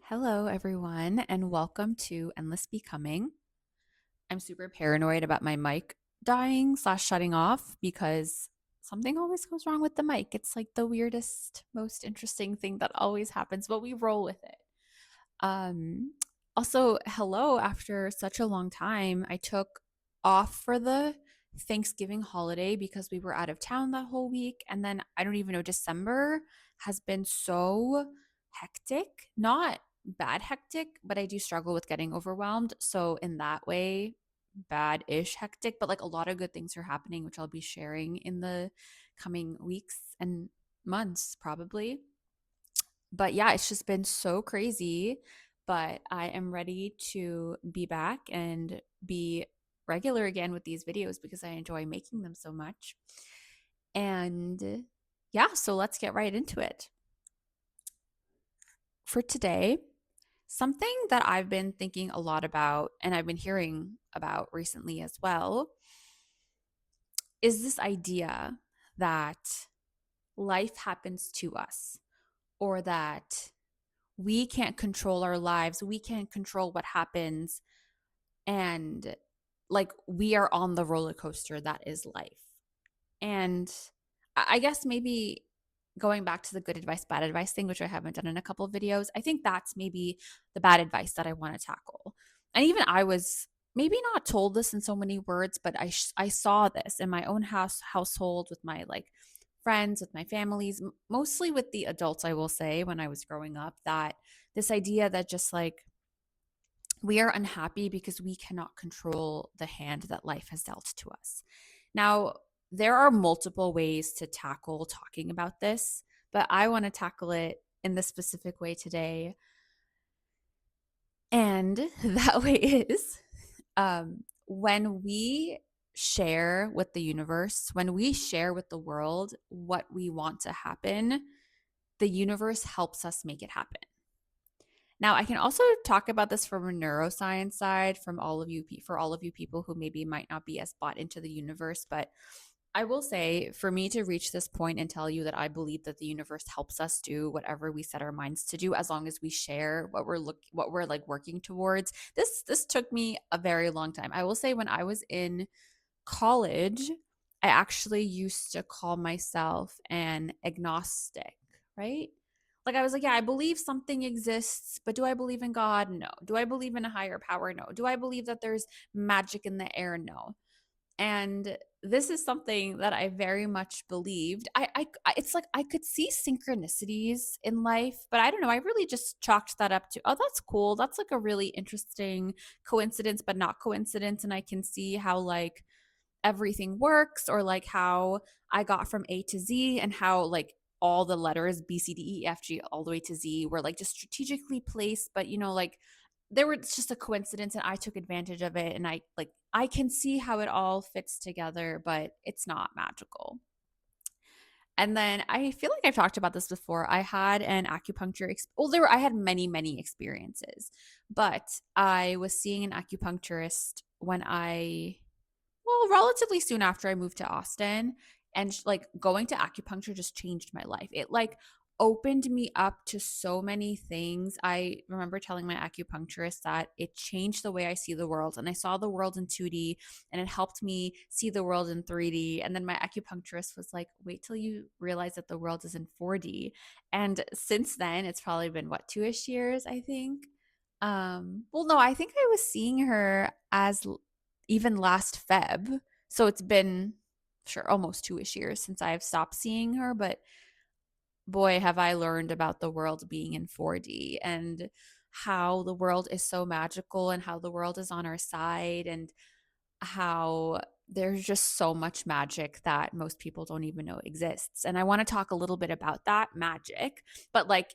Hello, everyone, and welcome to Endless Becoming. I'm super paranoid about my mic dying slash shutting off because something always goes wrong with the mic. It's like the weirdest, most interesting thing that always happens, but we roll with it. Um, Also, hello, after such a long time, I took off for the Thanksgiving holiday because we were out of town that whole week. And then I don't even know, December has been so hectic, not bad hectic, but I do struggle with getting overwhelmed. So, in that way, bad ish hectic, but like a lot of good things are happening, which I'll be sharing in the coming weeks and months, probably. But yeah, it's just been so crazy. But I am ready to be back and be regular again with these videos because I enjoy making them so much. And yeah, so let's get right into it. For today, something that I've been thinking a lot about and I've been hearing about recently as well is this idea that life happens to us or that we can't control our lives. We can't control what happens. And like we are on the roller coaster that is life. And I guess maybe going back to the good advice, bad advice thing, which I haven't done in a couple of videos, I think that's maybe the bad advice that I want to tackle. And even I was maybe not told this in so many words, but I saw this in my own household with my like friends, with my families, mostly with the adults, I will say, when I was growing up, that this idea that just like we are unhappy because we cannot control the hand that life has dealt to us. Now, there are multiple ways to tackle talking about this, but I want to tackle it in this specific way today. And that way is when we share with the universe, when we share with the world what we want to happen, the universe helps us make it happen. Now, I can also talk about this from a neuroscience side from all of you for all of you people who maybe might not be as bought into the universe, but I will say for me to reach this point and tell you that I believe that the universe helps us do whatever we set our minds to do as long as we share what we're like working towards. This took me a very long time. I will say when I was in college, I actually used to call myself an agnostic, right? Like I was like, yeah, I believe something exists, but do I believe in God? No. Do I believe in a higher power? No. Do I believe that there's magic in the air? No. And this is something that I very much believed. It's like I could see synchronicities in life, but I don't know. I really just chalked that up to, oh, that's cool. That's like a really interesting coincidence, but not coincidence. And I can see how like everything works or like how I got from A to Z and how like all the letters B, C, D, E, F, G, all the way to Z were like just strategically placed, but like there were it's just a coincidence and I took advantage of it and I can see how it all fits together, but it's not magical. And then I feel like I've talked about this before. I had an acupuncture I had many experiences, but I was seeing an acupuncturist when relatively soon after I moved to Austin. And like going to acupuncture just changed my life. It like opened me up to so many things. I remember telling my acupuncturist that it changed the way I see the world. And I saw the world in 2D and it helped me see the world in 3D. And then my acupuncturist was like, wait till you realize that the world is in 4D. And since then, it's probably been what, 2-ish years, I think. Well, no, I think I was seeing her as even last Feb. So it's been sure almost 2-ish years since I've stopped seeing her, but boy, have I learned about the world being in 4D and how the world is so magical and how the world is on our side and how there's just so much magic that most people don't even know exists. And I want to talk a little bit about that magic, but like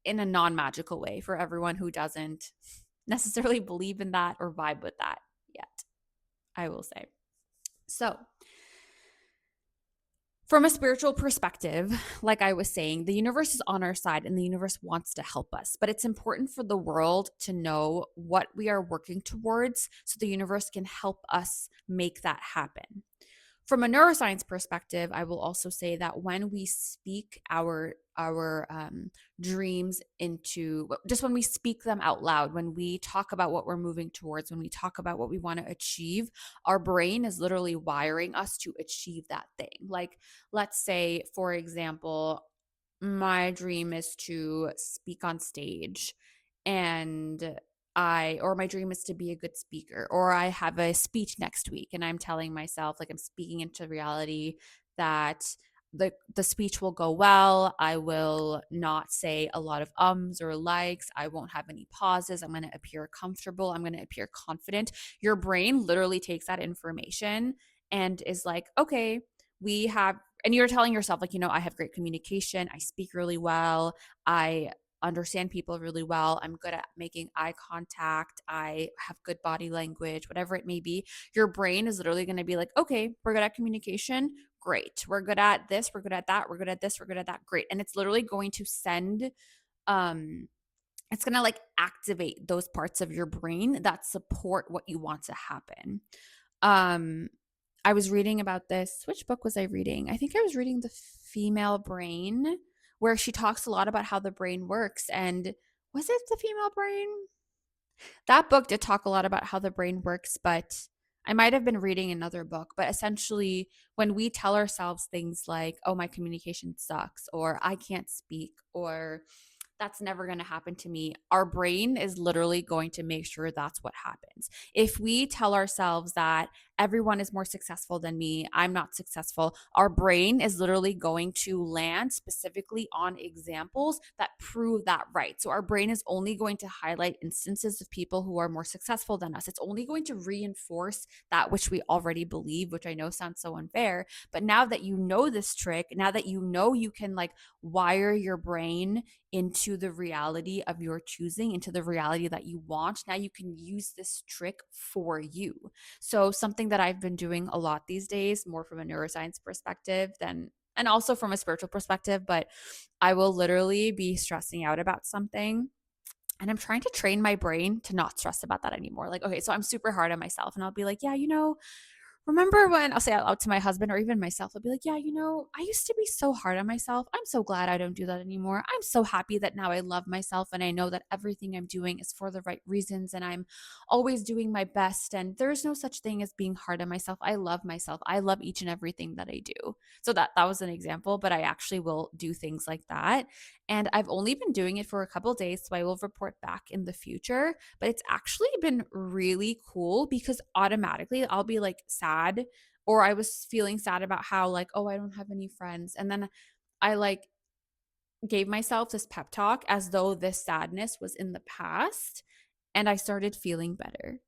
in a non-magical way for everyone who doesn't necessarily believe in that or vibe with that yet, I will say. So, from a spiritual perspective, like I was saying, the universe is on our side and the universe wants to help us. But it's important for the world to know what we are working towards so the universe can help us make that happen. From a neuroscience perspective, I will also say that when we speak our our dreams into, just when we speak them out loud, when we talk about what we're moving towards, when we talk about what we want to achieve, our brain is literally wiring us to achieve that thing. Like, let's say, for example, my dream is to speak on stage, and or my dream is to be a good speaker, or I have a speech next week and I'm telling myself, like, I'm speaking into reality that the speech will go well. I will not say a lot of ums or likes. I won't have any pauses. I'm going to appear comfortable. I'm going to appear confident. Your brain literally takes that information and is like, okay, we have, and you're telling yourself, like, I have great communication. I speak really well. I understand people really well. I'm good at making eye contact. I have good body language, whatever it may be. Your brain is literally going to be like, okay, we're good at communication. Great. We're good at this. We're good at that. We're good at this. We're good at that. Great. And it's literally going to send, it's going to like activate those parts of your brain that support what you want to happen. Um, I was reading about this. Which book was I reading? I think I was reading The Female Brain, where she talks a lot about how the brain works. And was it The Female Brain? That book did talk a lot about how the brain works, but I might have been reading another book. But essentially, when we tell ourselves things like, oh, my communication sucks, or I can't speak, or that's never going to happen to me, our brain is literally going to make sure that's what happens. If we tell ourselves that everyone is more successful than me, I'm not successful, our brain is literally going to land specifically on examples that prove that right. So our brain is only going to highlight instances of people who are more successful than us. It's only going to reinforce that which we already believe, which I know sounds so unfair. But now that you know this trick, now that you can like wire your brain into the reality of your choosing, into the reality that you want. Now you can use this trick for you. So, something that I've been doing a lot these days, more from a neuroscience perspective than, and also from a spiritual perspective, but I will literally be stressing out about something. And I'm trying to train my brain to not stress about that anymore. Like, okay, so I'm super hard on myself, and I'll be like, yeah, remember when I'll say out loud to my husband or even myself, I'll be like, yeah, I used to be so hard on myself. I'm so glad I don't do that anymore. I'm so happy that now I love myself and I know that everything I'm doing is for the right reasons and I'm always doing my best. And there's no such thing as being hard on myself. I love myself. I love each and everything that I do. So that was an example, but I actually will do things like that. And I've only been doing it for a couple days, so I will report back in the future. But it's actually been really cool because automatically I'll be like sad, or I was feeling sad about how, like, oh, I don't have any friends. And then I like gave myself this pep talk as though this sadness was in the past. And I started feeling better.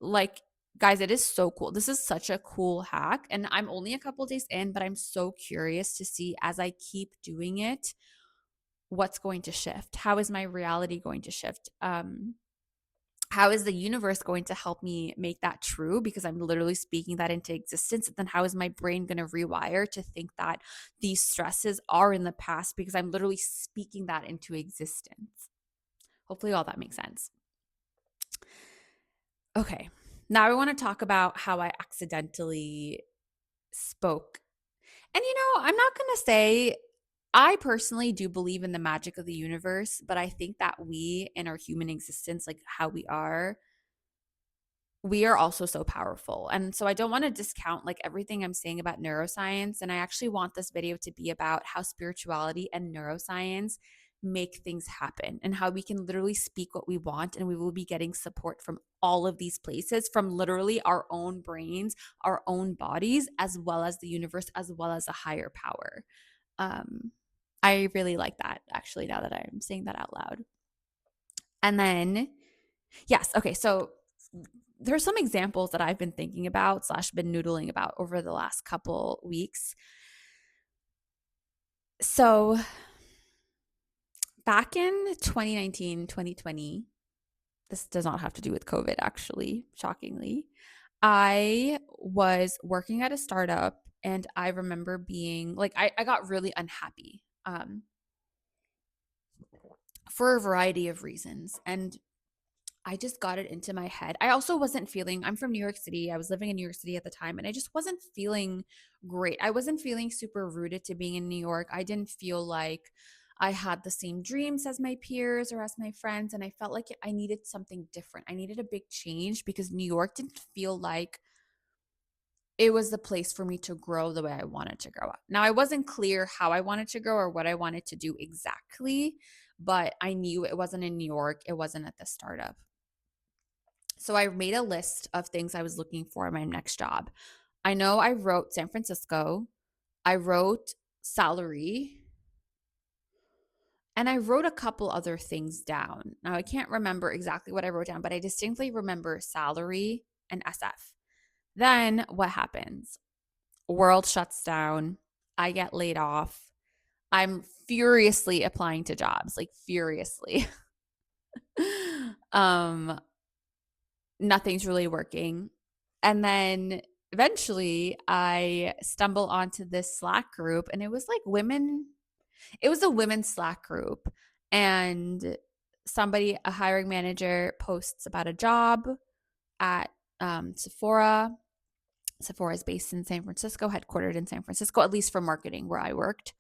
Like, guys, it is so cool. This is such a cool hack. And I'm only a couple days in, but I'm so curious to see as I keep doing it what's going to shift. How is my reality going to shift? How is the universe going to help me make that true? Because I'm literally speaking that into existence. And then how is my brain going to rewire to think that these stresses are in the past because I'm literally speaking that into existence? Hopefully, all that makes sense. Okay. Now I want to talk about how I accidentally spoke. And I'm not going to say, I personally do believe in the magic of the universe, but I think that we in our human existence, like how we are also so powerful. And so I don't want to discount like everything I'm saying about neuroscience. And I actually want this video to be about how spirituality and neuroscience make things happen and how we can literally speak what we want and we will be getting support from all of these places, from literally our own brains, our own bodies, as well as the universe, as well as a higher power. Um, I really like that actually, now that I'm saying that out loud. And then, yes, okay, so there's some examples that I've been thinking about / been noodling about over the last couple weeks. So back in 2019, 2020, this does not have to do with COVID, actually, shockingly. I was working at a startup and I remember being like, I got really unhappy for a variety of reasons. And I just got it into my head. I also wasn't feeling, I'm from New York City. I was living in New York City at the time, and I just wasn't feeling great. I wasn't feeling super rooted to being in New York. I didn't feel like I had the same dreams as my peers or as my friends, and I felt like I needed something different. I needed a big change because New York didn't feel like it was the place for me to grow the way I wanted to grow up. Now, I wasn't clear how I wanted to grow or what I wanted to do exactly, but I knew it wasn't in New York. It wasn't at the startup. So I made a list of things I was looking for in my next job. I know I wrote San Francisco, I wrote salary, and I wrote a couple other things down. Now, I can't remember exactly what I wrote down, but I distinctly remember salary and SF. Then what happens? World shuts down. I get laid off. I'm furiously applying to jobs, like furiously. um, Nothing's really working. And then eventually I stumble onto this Slack group, and it was like women, it was a women's Slack group. And somebody, a hiring manager, posts about a job at Sephora. Sephora is based in San Francisco, headquartered in San Francisco, at least for marketing where I worked,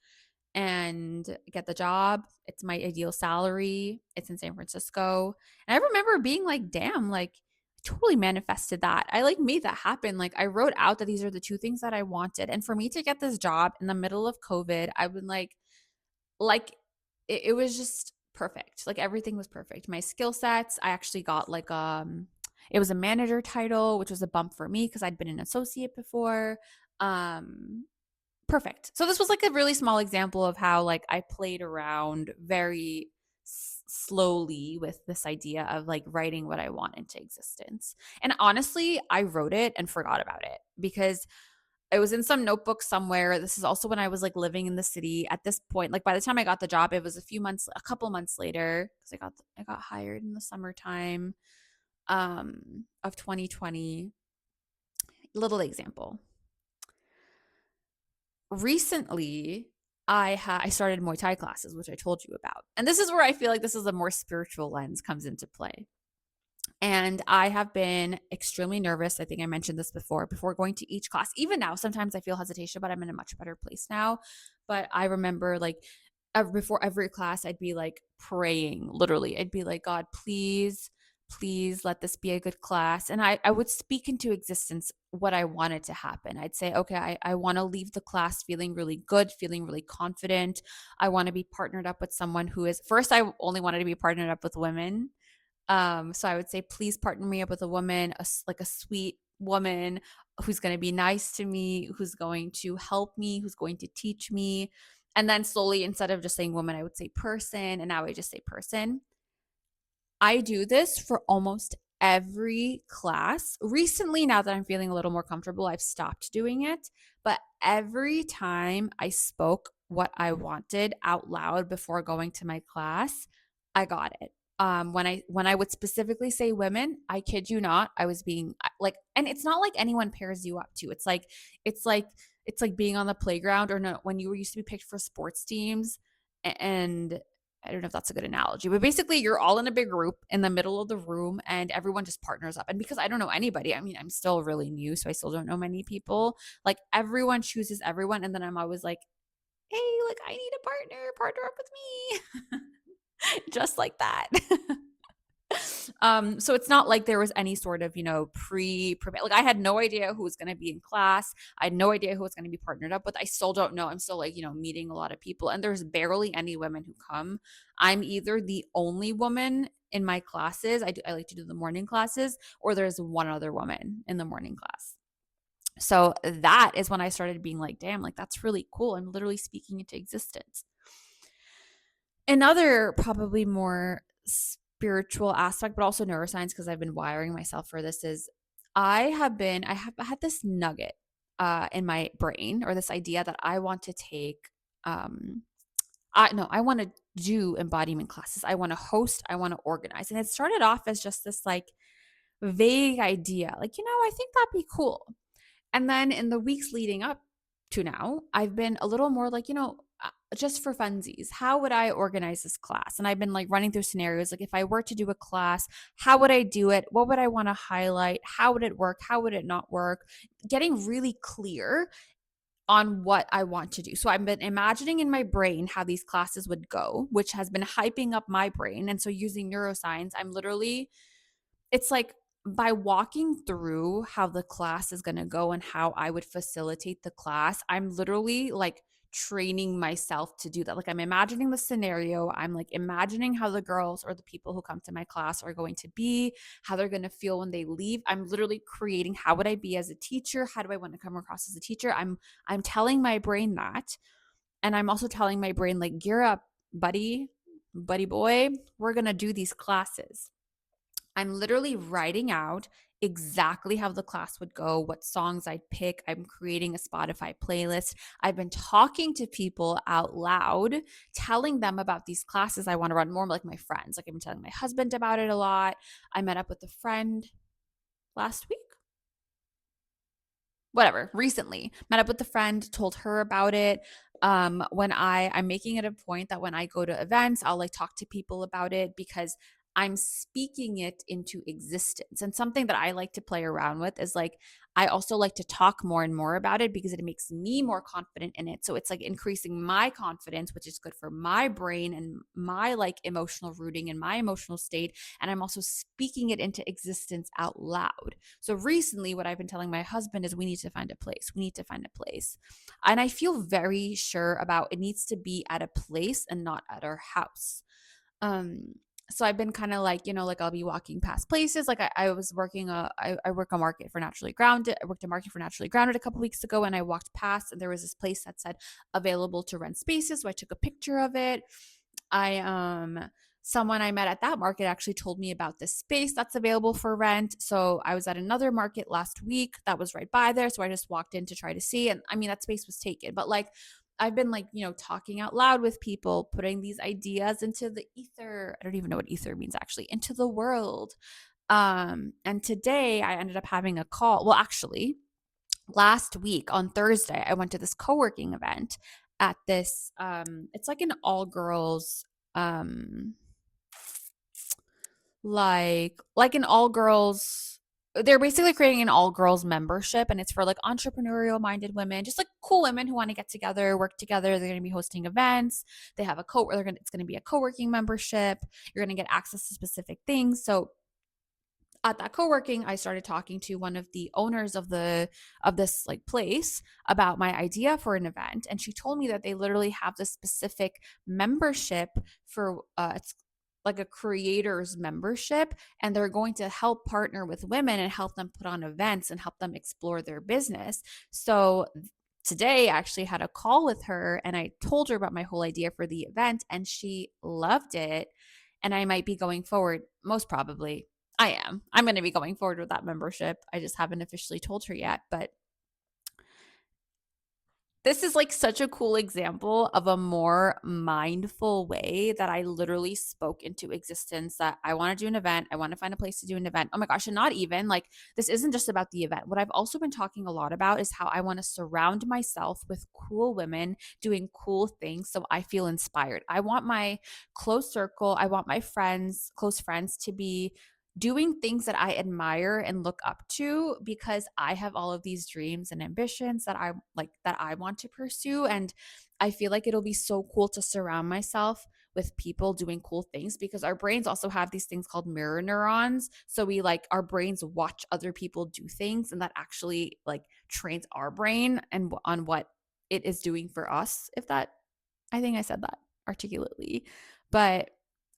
and get the job. It's my ideal salary. It's in San Francisco. And I remember being like, damn, like I totally manifested that. I like made that happen. Like I wrote out that these are the two things that I wanted. And for me to get this job in the middle of COVID, I've been like it was just perfect. Like everything was perfect. My skill sets, I actually got like it was a manager title, which was a bump for me because I'd been an associate before. Um Perfect. So this was like a really small example of how like I played around very slowly with this idea of like writing what I want into existence. And honestly, I wrote it and forgot about it because it was in some notebook somewhere. This is also when I was like living in the city at this point. Like by the time I got the job, it was a couple months later because I got hired in the summertime of 2020. Little example. Recently, I started Muay Thai classes, which I told you about. And this is where I feel like this is a more spiritual lens comes into play. And I have been extremely nervous. I think I mentioned this before going to each class. Even now, sometimes I feel hesitation, but I'm in a much better place now. But I remember like before every class, I'd be like praying, literally. I'd be like, God, please let this be a good class. And I would speak into existence what I wanted to happen. I'd say, okay, I want to leave the class feeling really good, feeling really confident. I want to be partnered up with someone who is, first, I only wanted to be partnered up with women. So I would say, please partner me up with a woman, like a sweet woman who's going to be nice to me, who's going to help me, who's going to teach me. And then slowly, instead of just saying woman, I would say person. And now I just say person. I do this for almost every class. Recently, now that I'm feeling a little more comfortable, I've stopped doing it. But every time I spoke what I wanted out loud before going to my class, I got it. When I would specifically say women, I kid you not, I was being like, and it's not like anyone pairs you up to. It's like it's like being on the playground, or no, when you were used to be picked for sports teams, and I don't know if that's a good analogy, but basically you're all in a big group in the middle of the room and everyone just partners up. And because I don't know anybody, I mean, I'm still really new, so I still don't know many people. Like everyone chooses everyone. And then I'm always like, hey, like I need a partner up with me. Just like that. So it's not like there was any sort of, pre-prepared. Like I had no idea who was going to be in class. I had no idea who was going to be partnered up with. I still don't know. I'm still like, meeting a lot of people, and there's barely any women who come. I'm either the only woman in my classes. I like to do the morning classes, or there's one other woman in the morning class. So that is when I started being like, damn, like that's really cool. I'm literally speaking into existence. Another probably more spiritual aspect, but also neuroscience, because I've been wiring myself for this, is I have had this nugget in my brain, or this idea that I want to take I want to do embodiment classes. I want to host, I want to organize. And it started off as just this like vague idea. Like, I think that'd be cool. And then in the weeks leading up to now, I've been a little more like, just for funsies, how would I organize this class? And I've been like running through scenarios. Like if I were to do a class, how would I do it? What would I want to highlight? How would it work? How would it not work? Getting really clear. on what I want to do. So I've been imagining in my brain how these classes would go, which has been hyping up my brain. And so using neuroscience, I'm literally, it's like by walking through how the class is going to go and how I would facilitate the class, I'm literally like training myself to do that. Like I'm imagining the scenario. I'm like imagining how the girls or the people who come to my class are going to be, how they're going to feel when they leave. I'm literally creating how would I be as a teacher? How do I want to come across as a teacher? I'm telling my brain that. And I'm also telling my brain like gear up, buddy boy, we're going to do these classes. I'm literally writing out exactly how the class would go, what songs I'd pick. I'm creating a Spotify playlist. I've been talking to people out loud, telling them about these classes I want to run, more like my friends. Like I've been telling my husband about it a lot. I met up with a friend last week, whatever, recently met up with a friend, told her about it. When I'm making it a point that when I go to events, I'll like talk to people about it because I'm speaking it into existence. And something that I like to play around with is like I also like to talk more and more about it because it makes me more confident in it. So it's like increasing my confidence, which is good for my brain and my like emotional rooting and my emotional state. And I'm also speaking it into existence out loud. So recently, what I've been telling my husband is we need to find a place. We need to find a place. And I feel very sure about it needs to be at a place and not at our house. Um, so I've been kind of like, like I'll be walking past places. Like I was working I work a market for naturally grounded. I worked a market for naturally grounded a couple weeks ago, and I walked past and there was this place that said available to rent spaces. So I took a picture of it. I Someone I met at that market actually told me about this space that's available for rent. So I was at another market last week that was right by there. So I just walked in to try to see. And I mean, that space was taken. But like I've been like, talking out loud with people, putting these ideas into the ether. I don't even know what ether means actually, into the world. And today I ended up having a call. Well, actually, last week on Thursday, I went to this co-working event at this it's like an all girls um like an all girls, they're basically creating an all girls membership, and it's for like entrepreneurial minded women, just like cool women who want to get together, work together. They're going to be hosting events. They have it's going to be a co-working membership. You're going to get access to specific things. So at that co-working, I started talking to one of the owners of this like place about my idea for an event, and she told me that they literally have this specific membership for it's like a creators membership, and they're going to help partner with women and help them put on events and help them explore their business. So today I actually had a call with her and I told her about my whole idea for the event, and she loved it. And I might be going forward, most probably I'm going to be going forward with that membership. I just haven't officially told her yet, but this is like such a cool example of a more mindful way that I literally spoke into existence that I want to do an event. I want to find a place to do an event. Oh my gosh. And not even like this isn't just about the event. What I've also been talking a lot about is how I want to surround myself with cool women doing cool things so I feel inspired. I want my close circle, I want my friends, close friends to be doing things that I admire and look up to because I have all of these dreams and ambitions that I want to pursue. And I feel like it'll be so cool to surround myself with people doing cool things because our brains also have these things called mirror neurons. So we like our brains watch other people do things, and that actually like trains our brain and on what it is doing for us. If that, I think I said that articulately. But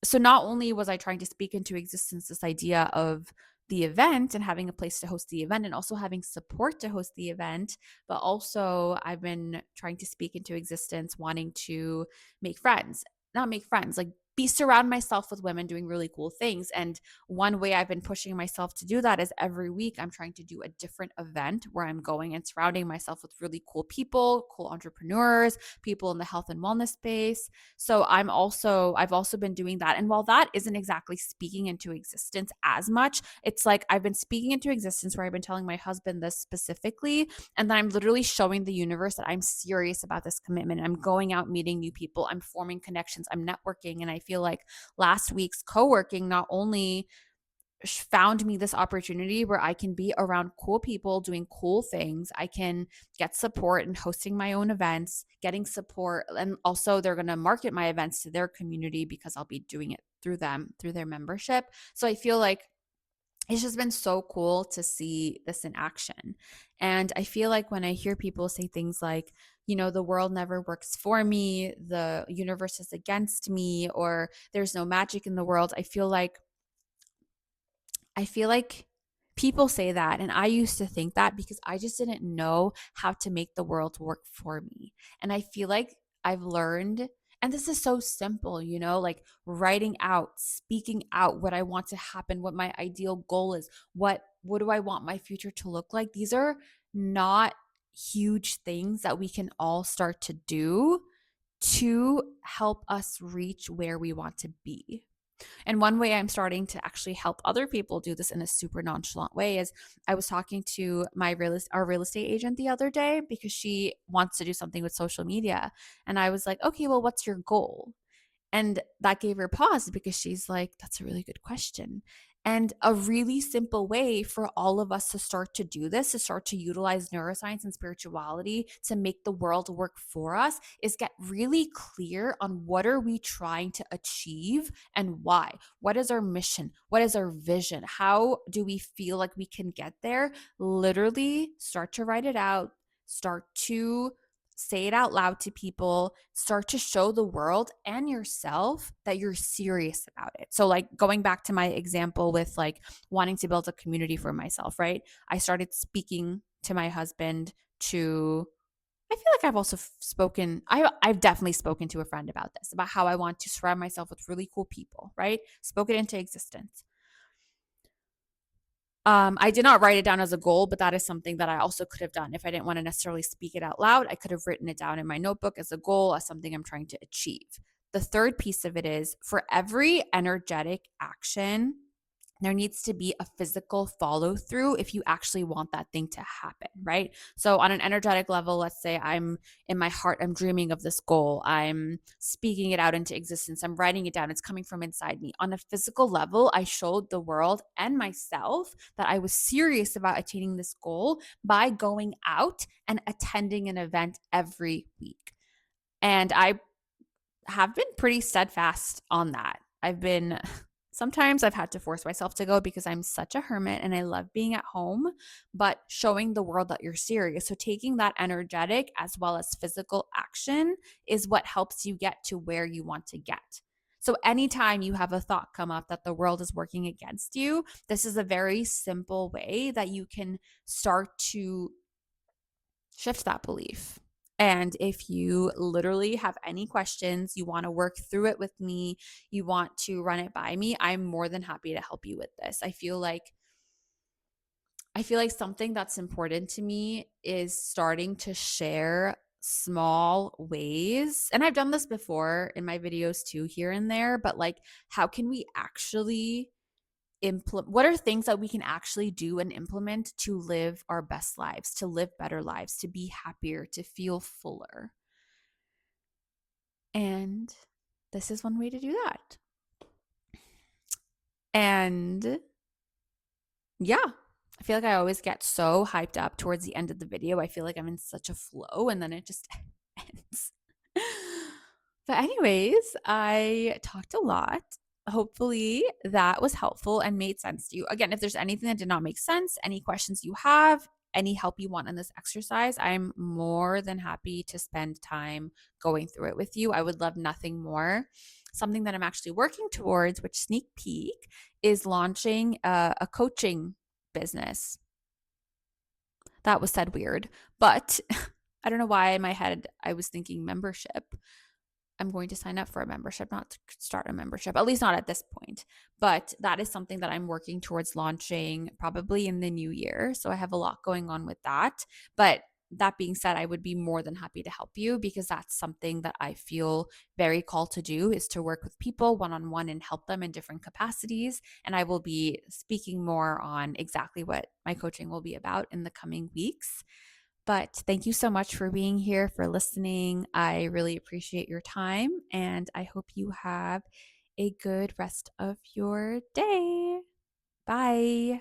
so not only was I trying to speak into existence this idea of the event and having a place to host the event and also having support to host the event, but also I've been trying to speak into existence wanting to make friends, not make friends, like be surround myself with women doing really cool things. And one way I've been pushing myself to do that is every week I'm trying to do a different event where I'm going and surrounding myself with really cool people, cool entrepreneurs, people in the health and wellness space. So I've also been doing that. And while that isn't exactly speaking into existence as much, it's like I've been speaking into existence where I've been telling my husband this specifically, and then I'm literally showing the universe that I'm serious about this commitment. I'm going out meeting new people, I'm forming connections, I'm networking. And I feel like last week's co-working not only found me this opportunity where I can be around cool people doing cool things. I can get support in hosting my own events, getting support. And also, they're going to market my events to their community because I'll be doing it through them, through their membership. So I feel like it's just been so cool to see this in action. And I feel like when I hear people say things like, the world never works for me, the universe is against me, or there's no magic in the world, I feel like people say that. And I used to think that because I just didn't know how to make the world work for me. And I feel like I've learned, and this is so simple, like writing out, speaking out what I want to happen, what my ideal goal is, what do I want my future to look like? These are not huge things that we can all start to do to help us reach where we want to be. And one way I'm starting to actually help other people do this in a super nonchalant way is I was talking to our real estate agent the other day because she wants to do something with social media. And I was like, okay, well, what's your goal? And that gave her pause because she's like, that's a really good question. And a really simple way for all of us to start to do this, to start to utilize neuroscience and spirituality to make the world work for us, is get really clear on what are we trying to achieve and why. What is our mission? What is our vision? How do we feel like we can get there? Literally start to write it out, start to say it out loud to people, start to show the world and yourself that you're serious about it. So, like going back to my example with like wanting to build a community for myself, right? I started speaking to my husband to I feel like I've also spoken, I've definitely spoken to a friend about this, about how I want to surround myself with really cool people, right? Spoke it into existence. I did not write it down as a goal, but that is something that I also could have done. If I didn't want to necessarily speak it out loud, I could have written it down in my notebook as a goal, as something I'm trying to achieve. The third piece of it is for every energetic action, there needs to be a physical follow through if you actually want that thing to happen, right? So, on an energetic level, let's say I'm in my heart, I'm dreaming of this goal, I'm speaking it out into existence, I'm writing it down, it's coming from inside me. On a physical level, I showed the world and myself that I was serious about attaining this goal by going out and attending an event every week. And I have been pretty steadfast on that. Sometimes I've had to force myself to go because I'm such a hermit and I love being at home, but showing the world that you're serious. So taking that energetic as well as physical action is what helps you get to where you want to get. So anytime you have a thought come up that the world is working against you, this is a very simple way that you can start to shift that belief. And if you literally have any questions, you want to work through it with me, you want to run it by me, I'm more than happy to help you with this. I feel like something that's important to me is starting to share small ways. And I've done this before in my videos too, here and there, but like, how can we actually what are things that we can actually do and implement to live our best lives, to live better lives, to be happier, to feel fuller? And this is one way to do that. And yeah, I feel like I always get so hyped up towards the end of the video. I feel like I'm in such a flow and then it just ends. But, anyways, I talked a lot. Hopefully that was helpful and made sense to you. Again, if there's anything that did not make sense, any questions you have, any help you want in this exercise, I'm more than happy to spend time going through it with you. I would love nothing more. Something that I'm actually working towards, which sneak peek, is launching a coaching business. That was said weird, but I don't know why in my head I was thinking membership. I'm going to sign up for a membership, not to start a membership, at least not at this point. But that is something that I'm working towards launching probably in the new year. So I have a lot going on with that. But that being said, I would be more than happy to help you because that's something that I feel very called to do, is to work with people one-on-one and help them in different capacities. And I will be speaking more on exactly what my coaching will be about in the coming weeks. But thank you so much for being here, for listening. I really appreciate your time, and I hope you have a good rest of your day. Bye.